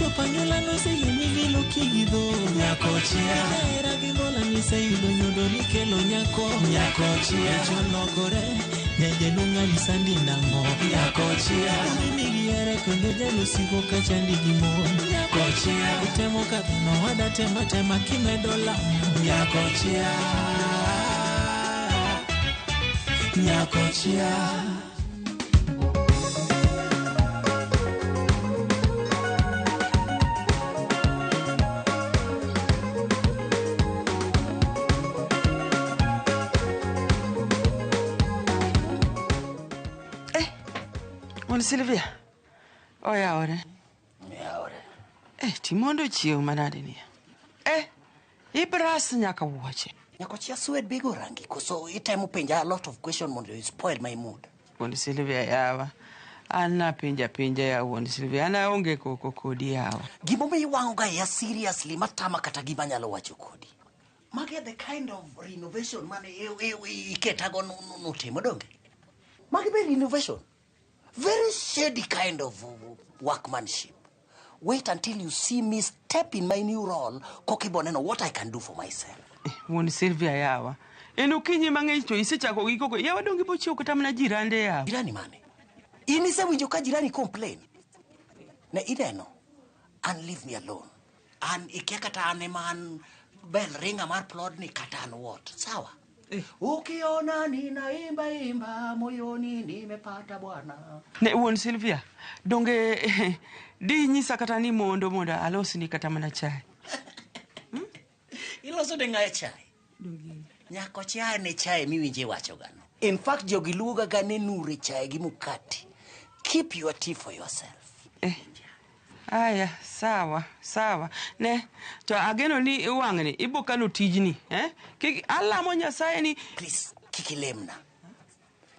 Chopanyola no se yemi lo kigido Kochia era gibola ni se yudo nyudo ni kelo nyako Kochia cholokore Nyeje lunga lisandi nango Kochia Mimi yere kondo jelo sigo kachandi jimo Kochia Utemo kabino wada tema kime dola Kochia Kochia Silvia. Oya ore. Timondo chieo manade ni. Ibras nyaka wuoche. Kochia sued bigo rangi koso itemo penja a lot of question mondo you spoil my mood. Wuon Silvia yawa. Ana pinja ya wuon Silvia. Ana onge koko kodi yawa. Gimo me iwango ga ya seriously matama kata gima nyalo wacho kodi. Magi the kind of renovation mane iketago no timo donge. Magi be renovation. Very shady kind of workmanship. Wait until you see me step in my new role. Kokiboneno, what I can do for myself. Wuon Silvia yawa. Kinyi mang'eny to isechako gi koko. Yawa dongi bochio kata mana jirande yawa. Jirani mane? Inise winjo ka jirani complain. Ne ideno. And leave me alone. And ikia kata ane man bell ringa mar plod ni kata an what. Sawa? Ukiona ninaimba moyoni nimepata bwana. Ne wuon Silvia, donge di nyisa kata ni mondo alosi ni kata mana chai. Iloso de ngae chai. Donge Nyako chai ne chai miwinje wacho gano. In fact jogi luoga gane nure chai gi mukati. Keep your tea for yourself. Aya, sawa. Ne, to ageno ni iwang'ni ibokalo tijni, Kiki alamo Nyasaye ni please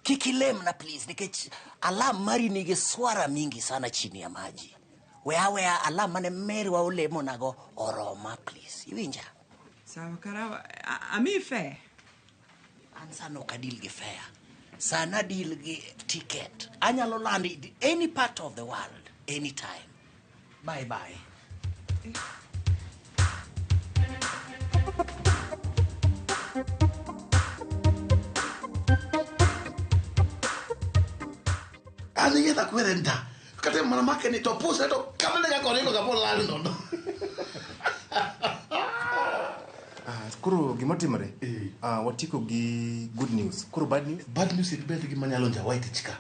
kikilemna please nikech alam mari nige swara mingi sana chini ya maji. Wea alam mane meri wa ulemo nago oroma please. Iwinja? Sawa karawa, ami fair. Ansa no kadil ge fair. Sana deal ge ticket. Anyalo landi any part of the world anytime. Bye. Ani yeta kwenda. Kate mwana make ni topusa to kamele ga koriko ga polali no. Kuro gimotimore. Watiko gi good news. Kuro bad news. Bad news is better gi manyalo nja white chika.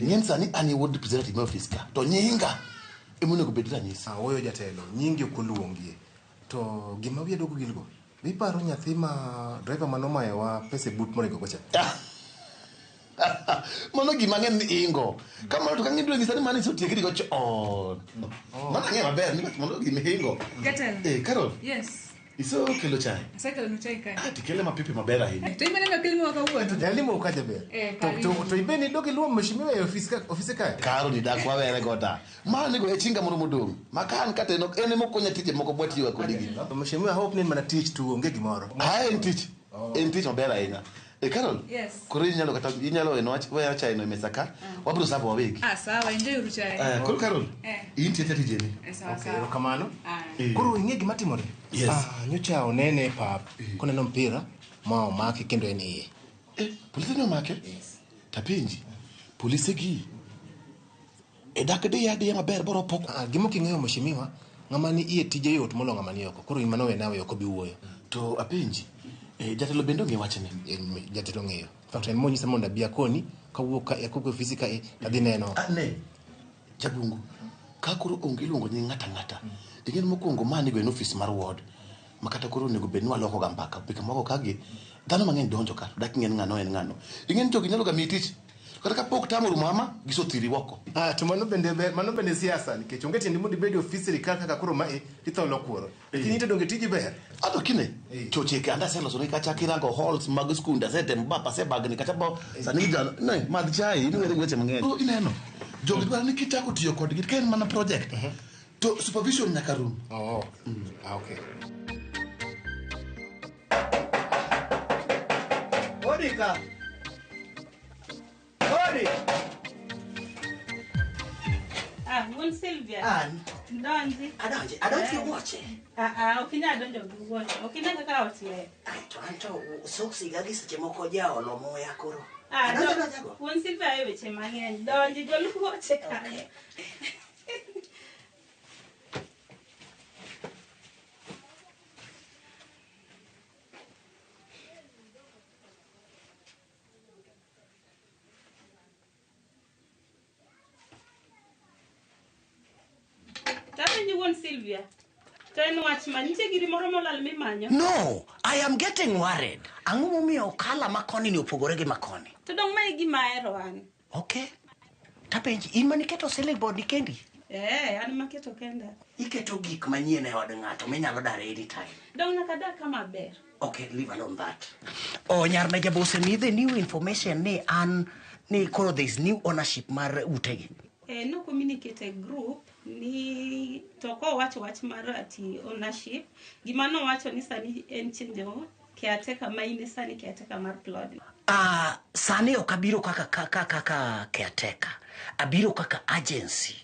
Nyensa ni ani ward representative office ka. To nyinga emune go bedira nyisa. Woyo jatelo nyingi okoluongie. To gima wiye dogo gilgo. Biparo nyathi ma driver manomayo wa pese boot morego kocha. Mano gima ng'en ingo. Kamano to kang'idwe gisani mani so tiekri go chon. Mana ng'e maber ni mondo gima ingo. Gatel. Carol. Yes. Iso kelo chai. Asekelo no chai kai. Tikele mapipi maber ahinya. To imene no kelimo kawuono. To jalimo ukaja ber. To ibeni dogi luo mheshimiwa ya ofisi ka. Karo ni dak wawere gota. Mani go echinga moro modong. Makan kate no ene mokonya tije moko bwatiwa kodigi. Mheshimiwa hope ni mana teach tu onge gimoro. En teach. En teach maber ahinya. Carol. Yes. Kuri nyalo kata inyalo eno weya chai no mesaka. Wabro sabo wawegi. Sawa enjoy uru chai. Kuri Carol. Inti tete jeni. Sawa. Kamano. Kuro inge gima timore. Yes. Nyocha onene pap. Kone no mpira ma omake kendo ene iye. Polisi no make? Yes. Tapinji. Polisi gi. Dakde ya de maber boro poko. Gimo king'eyo mheshimiwa ng'ama ni iye tije yot molo ng'ama ni oko. Kuro imano we nawe oko biwuoyo. To apinji. Jatelo bendo nge wachne. Jatelo ng'eyo. Fakta en monyi samonda bia koni kawuok e kuko ofisi ka kadhi neno. Ne. Jabungu. Ka koro onge luongo ni ng'ata. Ing'en mokuongo mani go en office mar ward. Makata koro nego bed ni waloko ga mbaka. Pika moko kagi dhano mang'eny donjo ka. Dak ng'en ng'ano en ng'ano. Ing'en jogi nyalo ga mitich. Kata ka pok tamo rumama giso thiri woko. To mano bende siasa nikech onge tiende mudi bedi ofisi rikal kaka koro mae itholo kuoro. Lakini ite donge tiji ber. Ato kine. Choche ke anda selo sone kacha kirango halls mag school nda sete mbapa se bagni kacha bo sani jana ne mad chai ni weche mang'eny. Ineno. Jogi dwaro ni kitako tiyo kodgi ken mana project. To supervision nyaka rum. Okay. Monica. Ori. One Sylvia. Donji. Adonji wuoche. Okinya donjo gi wuoche. Okinya kaka otle. To anto soksi ga seche moko jaolo muya koro. Donjo. Won Silvia ayo weche mang'eny. Donji gol wuoche kae. Sylvia. No, I am getting worried. Angumo mi okala makoni ni opogore gi makoni. To dong mai gi maero an. Okay. Tapenji, in maniketo selling board kendi? An maketo kenda. Iketo gik manyien e od ng'ato minyalo dare anytime. Dong nakada kama ber. Okay, leave alone that. Nyar meja bose mi the new information ni koro there is new ownership mar utegi. No communicate a group ni toko wach mar ati ownership. Gima no wacho ni sani en chenjo caretaker maine sani caretaker mar plot. Sani okabiro kaka caretaker. Abiro kaka agency.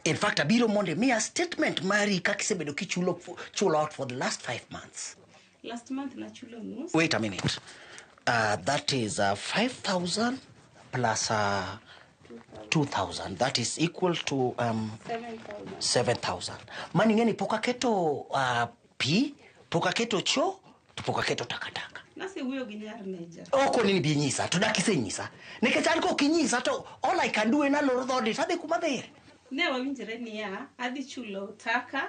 In fact, abiro monde mi a statement mari kakisebedo chulo out for the last 5 months. Last month na chulo nus. Wait a minute. That is 5,000 plus 2,000. That is equal to 7,000. Mani ngeni poka keto pi, poka keto cho, to poka keto takataka. Nasi huyo gi Nyar meja. Oko nini bi nyisa, to dakise nyisa. Nikech an ko kinyisa to all I can do en aloro dhodi tadhi kuma dhi. Ne wawinjre niya, adhi chulo taka,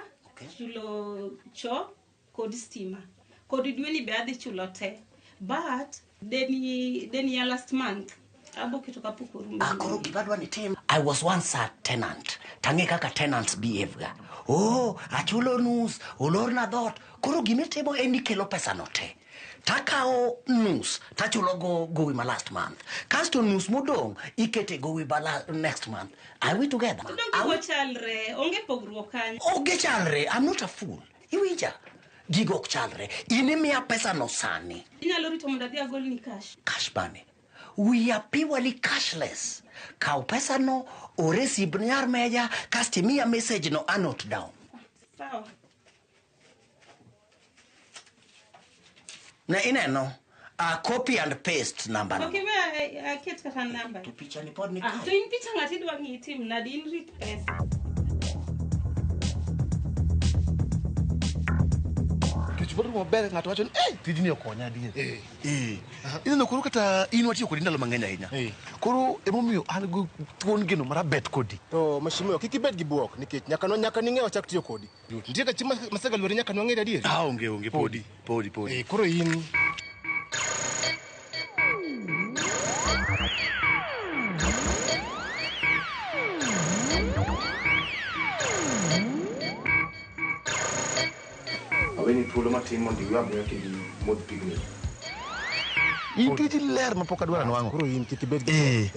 chulo cho, kod stima. Kod dweni be adhi chulo te. But deni ya last month. I was once a tenant. Tange kaka tenants behave ga. Achulo nus, olor na dhot. Koro gimetemo eni kelo pesa note. Takao nus, tachulo go ma last month. Kasto nus modong, ikete go next month. Are we together? Onge pogruok kanyo. Onge chalre. I'm not a fool. Iwinja. Gigo chalre. Inimia pesa no sani. Inyalo rito mondo adhi agol ni cash. Cash bane. We are purely cashless. Kau pesa no, o receive Nyar meja, kasti mia message no anot down. Sawa. Na ineno, copy and paste number. Okay, where I get kata number. To picha ni pod ni kai. To in picha ngati dwa ngi team na din read pesa. Kichiboro maber ng'ato wacho ni tijni okonya dier. Ineno koro kata in watiyo kodi ndalo mang'eny ahinya. Koro emomiyo an go thuon geno mar bet kodi. To mashimo kik ibed gi buok nikech nyaka ning'e wachak tiyo kodi. Nitie ka chima masegalwore nyaka nwang'e adier. Onge podi. Koro in Aweni thuolo matin mondo iwab ya kidi mod pigni. Intiji ler mapok adwara nwang'o. Koro in kik ibed gi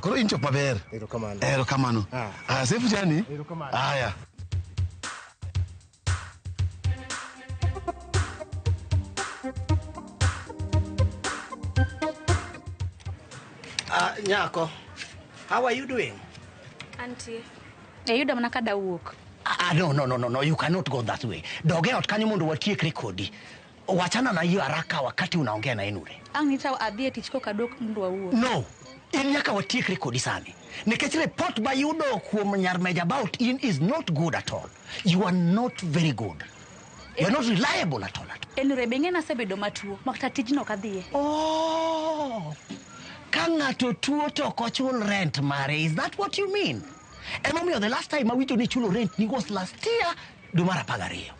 koro in chok maber. Erokamano. Sefu jani? Erokamano. Aya. Nyako, how are you doing? Auntie, yuda mana kada wuok. No, you cannot go that way. Doge ot kanyo mondo watiekre kodi. Wachana na hiyo haraka wakati unaongea na Enure. Nita adhi tich ko kadok mondo wawuok. No, in nyaka watiekre kodi sani. Nikech report ba yudo kuom Nyar meja about in is not good at all. You are not very good. You are not reliable at all. Enure benge na sebedo matuo, makta tijno kadhiye. Ka ng'ato tuo to kochul rent mare, is that what you mean? Emomiyo the last time awinjo ni chulo rent ni was last year dwe mar 12.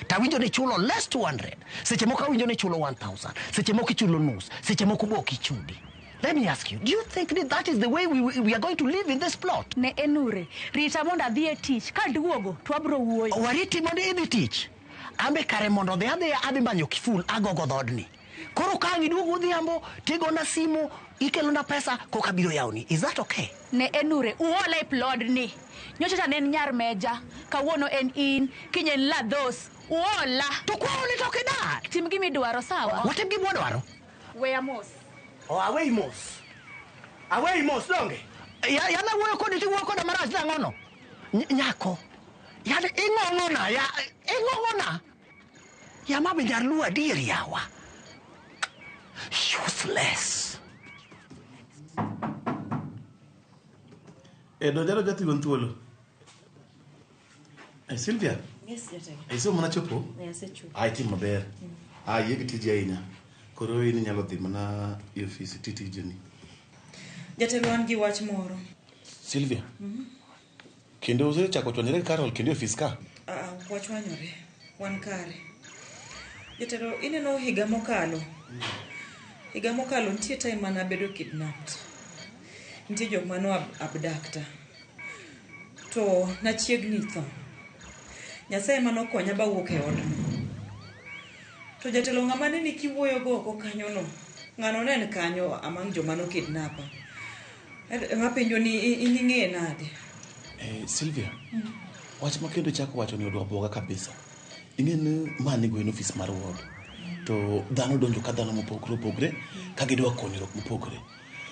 Tawinjo ni chulo less 200. Seche moko awinjo ni chulo 1,000. Seche moko chulo nus. Seche moko bo kichudi. Let me ask you, do you think that is the way we are going to live in this plot? Ne Enure, rita mondo adhi tich, ka duogo to abro wuoyo. Wariti mondo idhi tich. Ambe kare mondo adhi manyo kiful agogo dhodni. Koro ka ngiduogo odhiambo tigona simu ikelona pesa koka biro yauni. Is that okay? Ne Enure, uola plod ni. Nyocha ne Nyar meja, kawuono en in, kinyen la dos. Uola. To kwa ole toke da. Tim gimi dwaro sawa. What im gimi dwaro? Weya mos. Away mos. Donge. Yana wuoyo kodi ti wuoyo koda marach nang'ono. Nyako, Yani ingongona. Ya mabe nyarlu adier yawa. Useless. Dojaro jati gon thuolo. Sylvia. Yes, Jatelo. Iso mana chopo? Yes, chopo. Ai tim maber. Yegi tiji ahinya. Koro in nyalo dhi mana e office titijeni. Jatelo an gi wach moro. Sylvia. Kendo usechako chwanyore Carol kendo e office ka? Wach wanyore. Wan kare. Jatelo ineno higa mokalo. Higa mokalo nitie time mana bedo kidnapped. Nitie jok mano abducta. To nachiegni tho. Nyasaye mano konya ba wuok e odno. To jatelo ng'ama ne kiwuoyo go oko kanyo no. Ng'ano ne en kanyo among joma no kidnapa. Mapenjo ni ing'e nade? Sylvia. Wach makendo chako wacho ni odwa boga kabisa. Ing'en mani go in office mar ward. To dhano donjo ka dhano mopogre ka gidwa konyruok mopogre.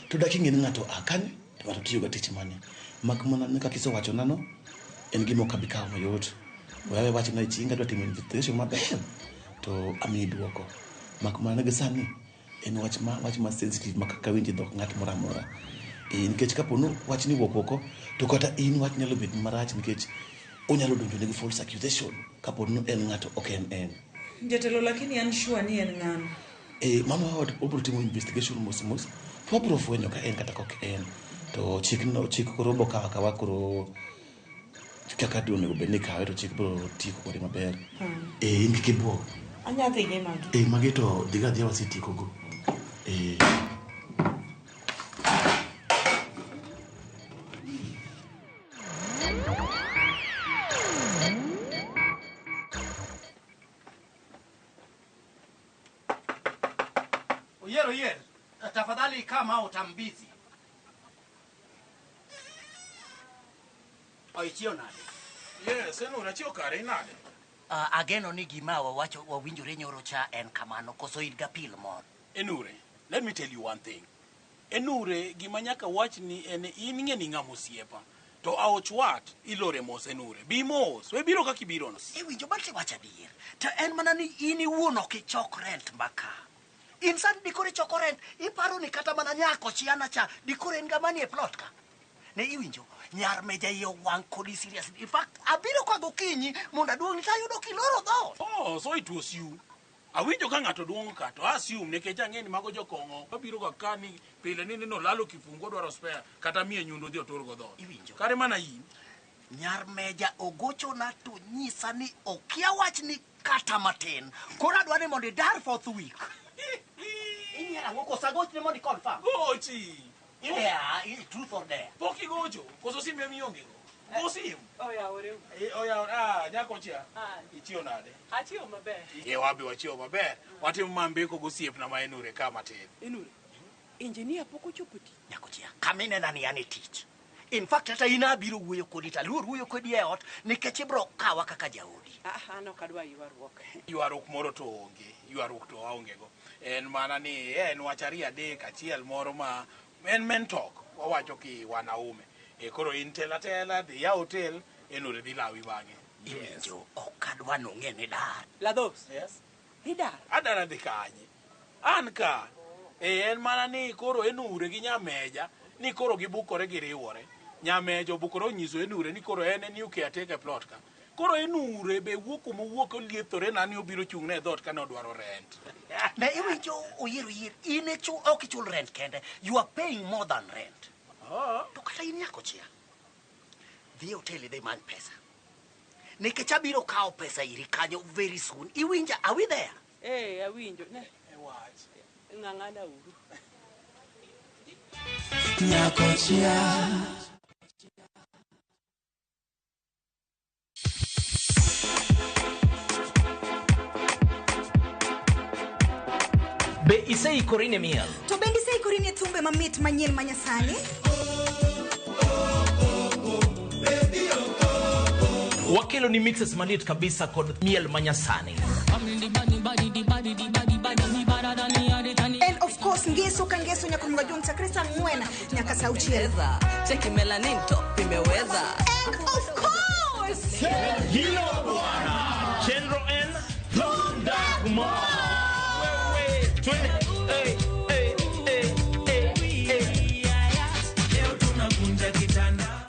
To dak ing'en ng'ato akanye to ng'ato tiyo ga tich mane. Mak mana ne kaka isewacho nano en gimo ka bikawo mayot. Wewe wacho na chinga dwa timo investigation maber. To ami duoko. Mak mana gi sani en wach ma sensitive makaka winji dhok ng'at moro amora. Nikech kapono wach ni wuok oko to kata in wach nyalo bet marach nikech onyalo donjo ne false accusation kapono en ng'ato ok en. Jatelo lakini an sure ni en ng'ano. Mama wa obro timo investigation mos. Pobro fwenyo ka en kata ok en. To chik koro boka koro kaka dono obene kawe to chik bro tiko kore maber. Indike bo. Anya dhi ne magi. Magi to diga dia wasitiko go. Oyer. Tafadhali kama utambizi. Oichio nade? Yes, unachio kare nade. Ageno ni gima wawacho wawinjore nyoro cha en kamano koso idga pil mon. Enure, let me tell you one thing. Enure gima nyaka wach ni en ing'e ni ng'amo siepa. To aochwat ilore mos enure. Bi mos, we biro kaka ibiro no. Winjo bati wacha dir. To en mana ni ini wuon ok ichok rent mbaka. Insan dikore choko rent, iparo ni kata mana nyako chiana cha dikore ngamani e plot ka. Ne iwinjo, nyar meja yo wang kodi serious. In fact, abiro kwa gokinyi monda duong tayudo kiloro dho. Oh, so it was you. Awinjo ka ng'ato duong ka to assume nekech ang'eni mago jokongo babiro ka kani pile ni no lalo kifungo dwaro spare kata mie nyundo dhi otor go dho. Iwinjo. Kare mana yin. Nyar meja ogocho na to nyisa ni okia wach ni kata matin. Kora dwane mondo dar for the week. Inyara ngoko sagoch ni mondo confirm. Gochi. Yeah, is truth or dare. Poki gocho, koso simbe mionge go. Gosim. Oya ore. Oya, Kochia. Ichio nade. Achio maber. Wabi wachio maber. Watimo mambeko gosiep na maenure kama tin. Enure. Engineer poko chopoti. Kochia. Kamine nani yani teach. In fact, hata ina biro wuoyo kodi ta luor wuoyo kodi e ot nikech ibro kawa kaka jaodi. Ano kadwa ywaruok. Ywaruok moro to onge. Ywaruok to aonge go. En mana ni en wacharia de kachiel moro ma men talk wawacho ki wanaume koro intela dhi ya hotel enore dhi lawi bang'e. Iwinjo okadwa nong'e ni dar. Lados. Yes. Idar. Adara dhi kanye. An ka en mana ni koro enure gi nyameja ni koro gibukore giriwore. Nyameja bukoro nyiso enure ni koro en ni ukiateke plot ka. Koro enure be wuok oliethore nani obiro chung' ne dhot kana odwaro rent. Na iwinjo oyiero ine ok ichul rent kende. You are paying more than rent. To kata in nyako chia. Dhi hotel dhi many pesa. Nikech abiro kawo pesa iri kanyo very soon. Iwinja, are we there? Awinjo. Ne. Wach. Ng'ang'ana uru. Kochia. Be isei korine miel. To bendi sei korine thumbe mamit manyien manyasani. Wakelo ni mixes manit kabisa kod miel manyasani. And of course ngeso kangeso nyakumwa jonta Krista Mwena nyaka sauchieza. Cheki melanin top imeweza. And of course Hilo bwana. Chenro en Dagma. Wewe twende. Leo tunakunja kitanda.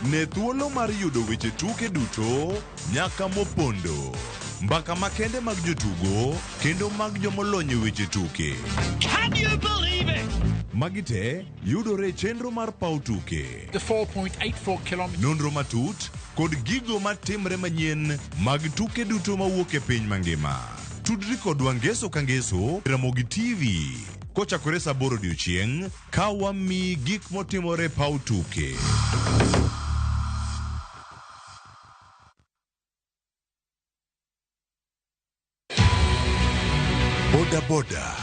Ne thuolo mar yudo weche tuke duto nyaka mopondo. Mbaka makende mag jotugo kendo mag jomolony weche tuke. Can you believe it? Magite yudore chenro mar pau tuke. The 4.84 km. Nonro matut kod gigo matimre manyien mag tuke duto mawuok e piny mangima. Tudri kodwa ngeso ka ngeso Ramogi TV. Kochakore saa 8 odiechieng' ka wami gik motimore pau tuke. Boda boda,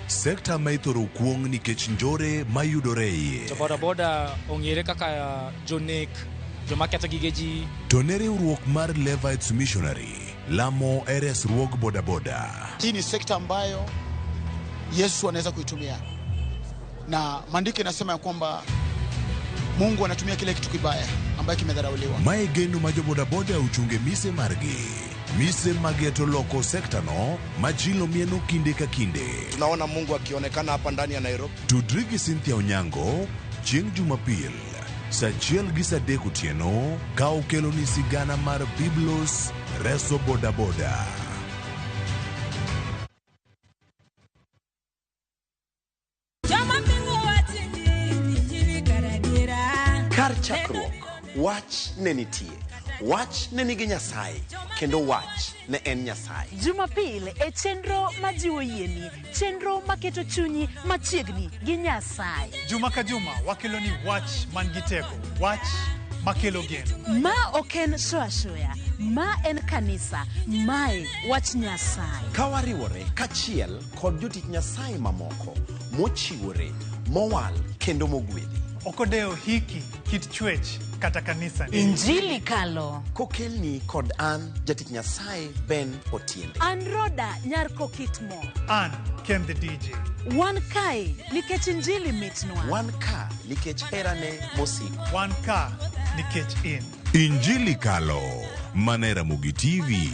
sekta ma ithoro kuong nikech njore mayudore iye. To boda boda ong'ere kaka jonek, joma ketho gige ji. To ne riwruok mar Levites Missionary lamo resruog boda boda. Hii ni sekta ambayo Yesu anaweza kuitumia, na maandiko yanasema ya kwamba Mungu anatumia kile kitu kibaya ambaye kimedharauliwa. Mae geno ma jo boda boda uchunge mise margi. Mise mageto loko sekta no majilo mieno kinde ka kinde. Tunaona Mungu akionekana hapa ndani ya Nairobi. Tudrigi Cynthia Onyango chieng' Jumapil saa 1 gi saa 3 otieno ka okelo ni sigana mar Biblos reso boda boda. Kar chakruok, wach ne nitie. Wach ne nigi Nyasaye, kendo wach ne en Nyasaye. Jumapil e chenro majiwo yieni, chenro maketo chunyi machiegni gi Nyasaye. Juma ka juma wakelo ni wach man gi teko, wach makelo geno. Ma oken shoya, ma en kanisa, mae wach Nyasaye. Ka wariwore kachiel kod jotich Nyasaye mamoko mochiwore, mowal kendo mogwedhi. Okodeo hiki kit chwech kata kanisa ni. Injili kalo. Kokelni kod an jatich Nyasaye Ben Otiende. An Roda Nyar Kokitmo. An Ken the DJ. Wan kai nikech injili mitnwa. Wan ka nikech herane mosiko. Wan ka nikech in. Injili kalo mana Ramogi TV.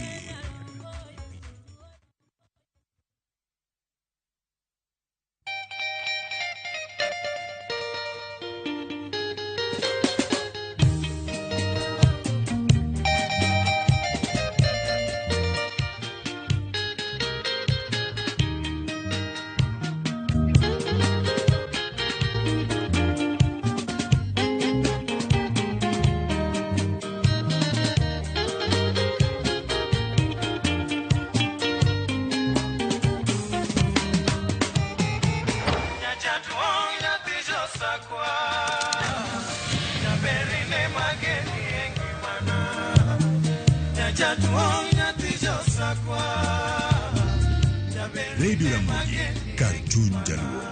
Radio Ramogi, Cartoon Jaluo.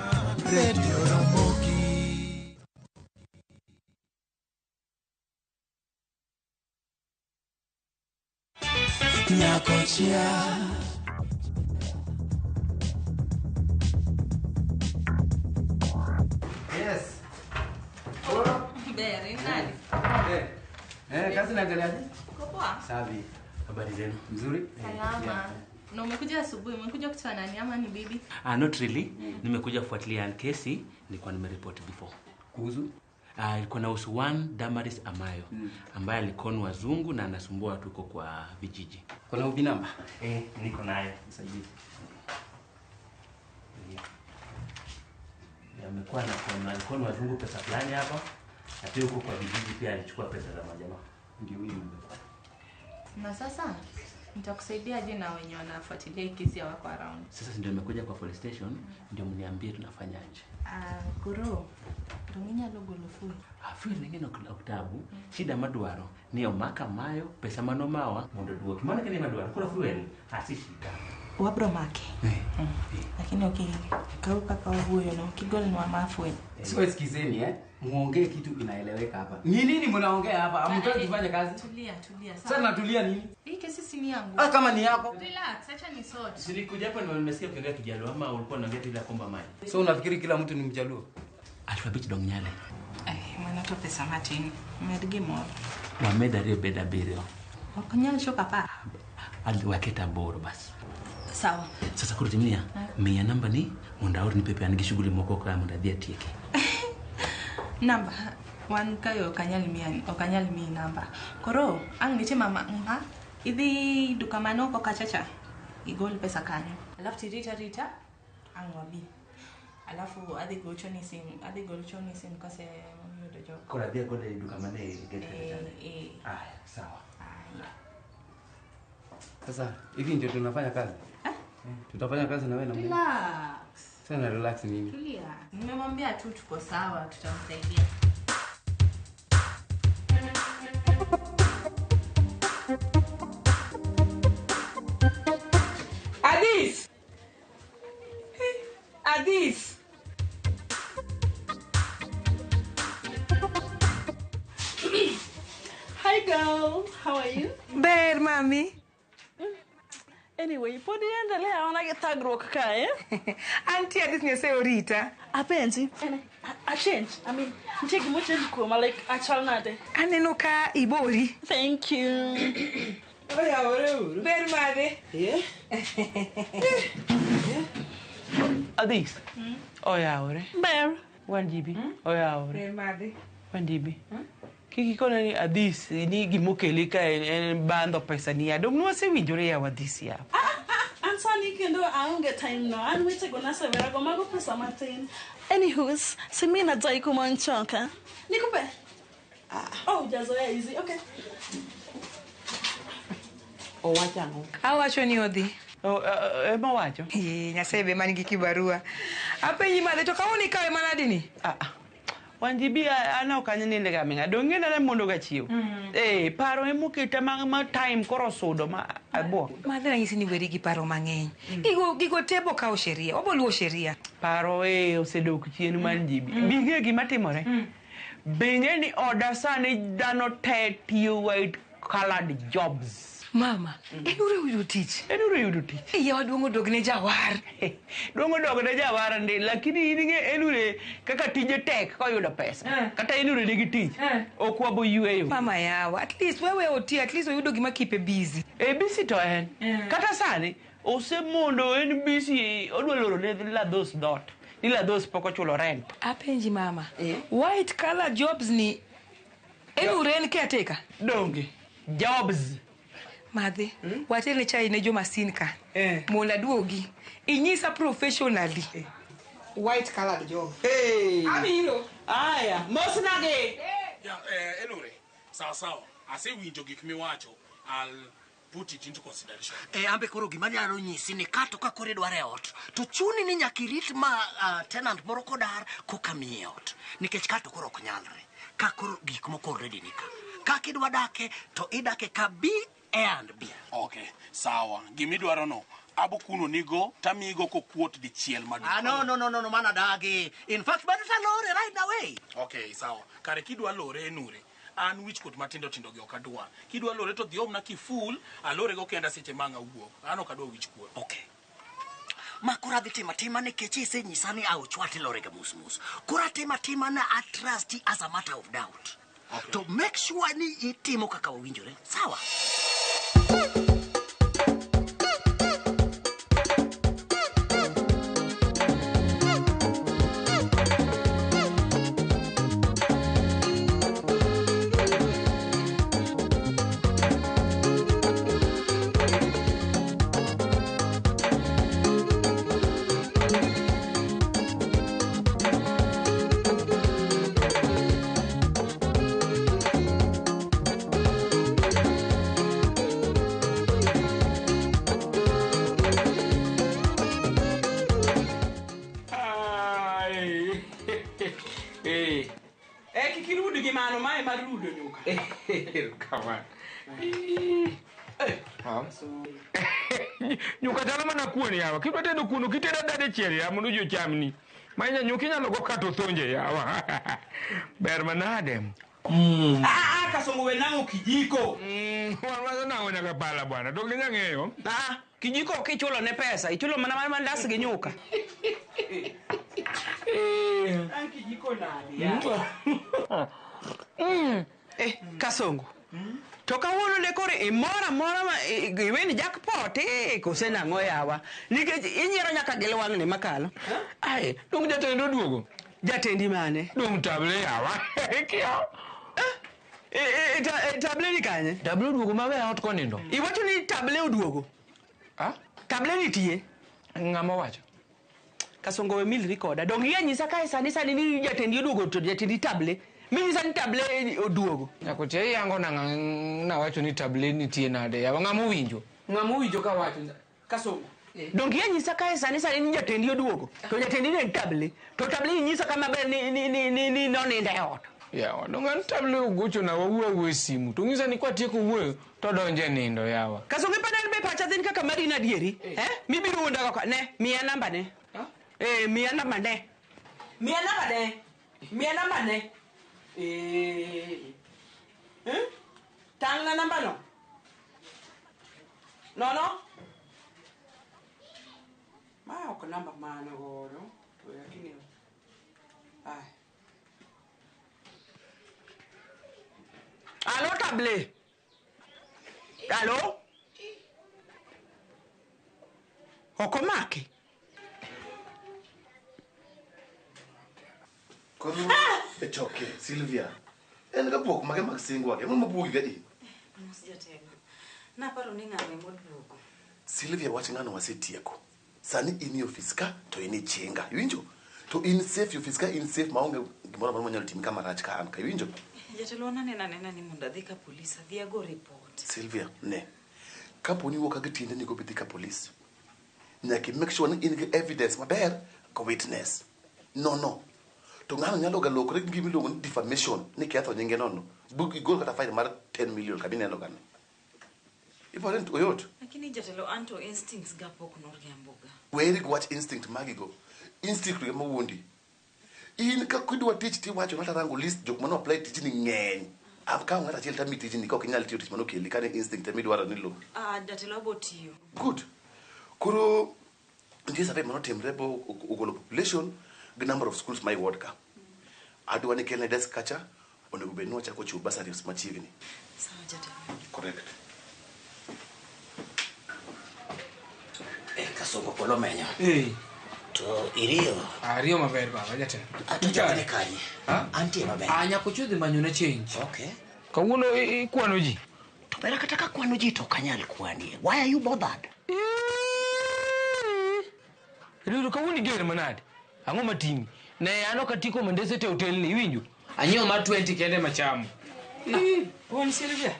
Radio Ramogi. Kochia. Yes. Beri, nani? Kazi naendeleaje? Uko poa? Safi. Habari zenu? Mzuri? Salama. Na umekuja asubuhi, umekuja kutoa nani ama ni bibi? Not really. Nimekuja kufuatilia kesi nilikuwa nimereport before. Kuhusu? Ilikuwa na usu one Damaris Amayo ambaye alikonu wazungu na anasumbua watu huko kwa vijiji. Kuna ubi namba? Niko naye. Msaidie. Amekuwa na alikuwa wazungu pesa fulani hapa. Na pia huko kwa vijiji pia alichukua pesa za majamaa. Ndio huyu namba. Na sasa nitakusaidia je na wenye wanafuatilia kesi ya wako around. Sasa ndio nimekuja kwa police station ndio mniambie tunafanyaje. Guru. Tunginya logo lofu. Afi ningine kwa kitabu. Shida madwaro ni omaka mayo pesa manomawa mondo duoki. Maana kile madwaro kuna fuel asishika. Wabro make. Lakini ukikauka kwa huyo na ukigol ni wa mafwe. Sio sikizeni muongee kitu inaeleweka hapa. Ni nini mnaongea hapa? Hamtaki kufanya kazi? Tulia. Sasa natulia nini? Hii kesi si ni yangu. Kama ni yako. Relax, acha ni sort. Silikuja hapa nimesikia ukiongea Kijaluo ama ulikuwa unaongea bila komba maji. So unafikiri kila mtu ni Mjaluo? Alphabet dong nyale. Ay, mana to pesa matin. Med gimoro. Wa medari beda birio. Ok nyal choka pa. Waketa boro bas. Sawa. Sasa kurutimia, mia namba ni munda ori ni pepe anigi shughuli moko kwa munda dhia tieke. Namba. Wan kayo okanyal mi namba. Koro, ang niche mama nga. Idhi duka manoko kachacha. Igol pesa kanyo. Alafu tirita ang wabi. Alafu adhi gocho ni sim kose yudo jo. Kora dhia kode duka mane gete kitane. Aya, sawa. Sasa, hivi ndio tunafanya kazi? Tutafanya kazi na wewe na mimi. Relax. Sana relax nini? Tulia. Nimemwambia tu tuko sawa, tutamsaidia. Adis! Adis! Hi girl, how are you? Ber, mami. Anyway, podi endelea ona thagruok kae. Auntie Adis nyese orita. Apenzi. I change. I mean, nitie gimo change kuoma like achal nade. Aneno ka ibori. Thank you. Oya ore. Ber made. Yeah. Adis. Oya ore. Ber. 1 GB. Oya ore. Ber made. 1 GB. Kiki kona ni Adis ni gimokeli ka en bando pesa ni adom no se winjore ya Adis ya. Ansani kendo aonge time no. An weche go nasa vera go mago pesa matin. Anywho's, semina dai kuma nchoka. Nikupe. Oh, jazoea easy. Okay. O wachango. Awacho ni odhi. Ema wacho. Nyasaye be manigi kibarua. Apenyi madhe to kauni kawe manadini? 1 GB ana okanyne ndega minga donge na mondo gachiw. Paro emoketa ma time koro sudo ma abo. Madhe ranyisi ni weri gi paro mang'eny. Gigo tebo kao sheria. Oboluo sheria. Paro osedok chien 1 GB. Binge gima timore. Binge ni order sani dano te tiyo white colored jobs. Mama, enure yudo tich. Iya waduongo dogne jawar. Duongo dogne jawar ndi lakini inge enure kaka tije tek ko yudo pesa. Kata enure nigi tich. Okwabo yueyo. Mama yawa, at least wewe oti, at least oyudo gima keep busy. Busy to en. Kata sani osemondo en busy odwaloro ne la those dot. Ni la those poko chulo rent. Apenji mama. White collar jobs ni enure en caretaker. Donge. Jobs. Madhe, watele chai ne jo masin ka. Mola duogi. Inyisa professionally. White colored job. Amiro. Aya, mosnage. Enure. Sawa. Ase winjo gik miwacho. I'll put it into consideration. Ambe koro gima nyalo nyisi ni kato ka kore dware ot. To chuni ni nyakirit ma tenant moro kodar koka miye ot. Nikech kato koro ok nyalre. Ka koro gik moko already nika. Ka kidwa dake to idake ka B and B. Okay, sawa. Gimidwaro no. Abo kuno nigo tamigo ko quote di chiel madu. No, mana dagi. In fact, but it's a lore right away. Okay, sawa. Kare kidwa lore enure. An which could matindo tindo gi okadwa. Kidwa lore to dhiom na ki full, alore go kenda seche manga uwo. Ano kadwa which could. Okay. Makura di tima ne kechi se nyisani au chwati lore ga musmus. Kura tima na I trust as a matter of doubt. Okay. To make sure ni itimo kaka winjore. Sawa. Kikirudu gimano mae marudo nyuka. Come on. Nyuka talo mana kuoni yawa. Kidwa tedo kuno kiteda dade chieri ya mondo jo chamni. Manya nyuki nyalo go kato thonje yawa. Ber manade. Kasongo we nango kijiko. Wan nango nyaka pala bwana. Dog nya ng'eyo. Kijiko kichulo ne pesa. Ichulo mana mandas gi nyuka. Anki jiko nadi ya. Kasongo. To kawuono ne kore imora mora ma iweni jackpot kose nang'o yawa. Nikech inyiero nyaka gi lwang'ni makalo. Ai, dong jatendo duogo. Jatendi mane? Dong table yawa. Kio. Table ni kanye? Table duogo mawe ot konindo. Iwacho ni table oduogo? Table nitie? Ng'ama wacho? Kasongo we mil recorda. Dong iya nyisa kae sani ni jatendi oduogo to jatendi table. Minyisa ni table oduogo. Nyakotia yango na wacho ni table nitie nade. Yawa ng'ama winjo. Ng'ama winjo ka wacho. Kasongo. Dong iya nyisa kae sani ni jatendi oduogo. To jatendi ne table. To table nyisa kama ber ni noninde ot. Yawa, dongan table ugocho na wawuwe simu. Tungisa ni kwa tieko uwe, to donje nindo yawa. Kasongo panel be pacha dhin kaka mari na dieri. Mibiru wonda ko ne, miya namba ne. Miya namba ne. Miya namba ne. Miya namba ne. Tang na namba no. No. Ma ok namba mano godo. To yakini. Ai. Allo table. Allo? Okomaki. It's okay, Sylvia. En ga pok mage mag singwa ke mo bugi ga i. Mosijatego. Na paro ni ng'ame moduogo. Sylvia wach ng'ano wasetieko. Sani ini office ka to ini chinga. Iwinjo? To in safe office ka in safe maonge gimoro moro manyalo timi kama rach ka an ka iwinjo? Jatelo nena ni mondo adhi ka polis adhi ago report. Sylvia, ne. Kaponi wuok ka tiende ni go bidhi ka polis. Nyaki make sure ni in gi evidence maber ko witness. No. To ng'ano nyalo ga lokore gi miluongo ni defamation ni ketho nyinge nono. Bug igol kata fine mar 10 million kabineno gano. Important oyot. Lakini jatelo anto instincts ga pok noriamboga. Weri go watch instinct magigo. Instinct ga mawuondi. In ka kidwa tich ti wacho ng'ata rango list jok mano apply tich ni ng'eny. Ka ng'ata chiel tami tich ni ka ok inyal tiyo tich mano keli ka instinct mi dwaro ni lo. Jatelo botiyo. Good. Koro ndiye sabe mano timre bo ugolo population the number of schools my ward ka. Adwa ni kelne desk kacha onego bed no chako chiwo bursaries machiegni. Sawa jatelo. Correct. Kasongo polo menya. To iriyo maber baba jatelo. Atachane kanye. Antie maber. Anya kuchudhi manyone change. Okay. Kawuono ikwano ji. To bera kata ka kwano ji to kanyal kwani. Why are you bothered? Riru kawuoni ger manade. Ang'o matimi? Ne ano katiko mendese te hotel ni winjo. Anyiewo ma 20 kende machamo. Won Sylvia.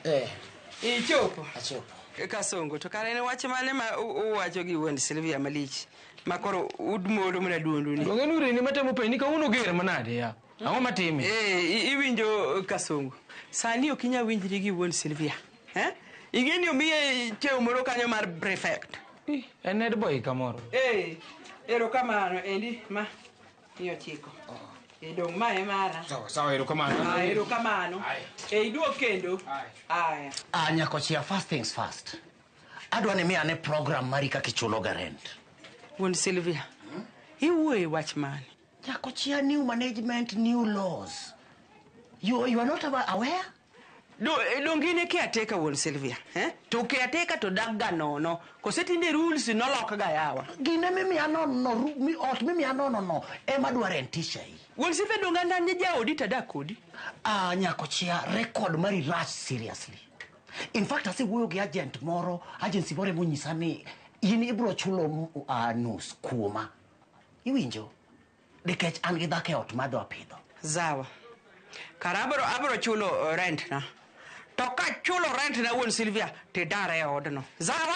Chopo. Achopo. Kasongo to kare ne wach mane ma uwacho gi won Sylvia malich. Makoro udmoro mna duondu ni. Dongenure ni matemo peni kawuono ger manade ya. Ang'o matimi? Iwinjo Kasongo. Sani okinya winjri gi won Sylvia. Igeni omiye cheo moro kanyo mar prefect. En head boy kamoro. Ero kamano endi ma io chiko. Dong ma e mara. Sawa ero kamano. Ero kamano. Iduok kendo. Aya. Nyakochia first things first. Adwa ni miya ne program mari kaka ichulo ga rent. Won Sylvia. Iwuoye wach mane? Nyakochia new management, new laws. You are not aware? Dongine caretaker won Sylvia. To caretaker to dagga no. Kosetinde rules no lok ga yawa. Gine mimi anono mi ot mimi anono ema dwa rentisha hii. Won Sylvia donganda ni ja audit dakodi. Nyakochia record mari rush seriously. In fact asi wuoyo gi agent moro, agency moro monyisa ni in ibro chulo nus kuoma. Iwinjo? Dekech an gi dhako ot madwa pidho. Zawa. Karabro chulo rent na. To ka chulo rent na won Sylvia te dare odno. Zawa?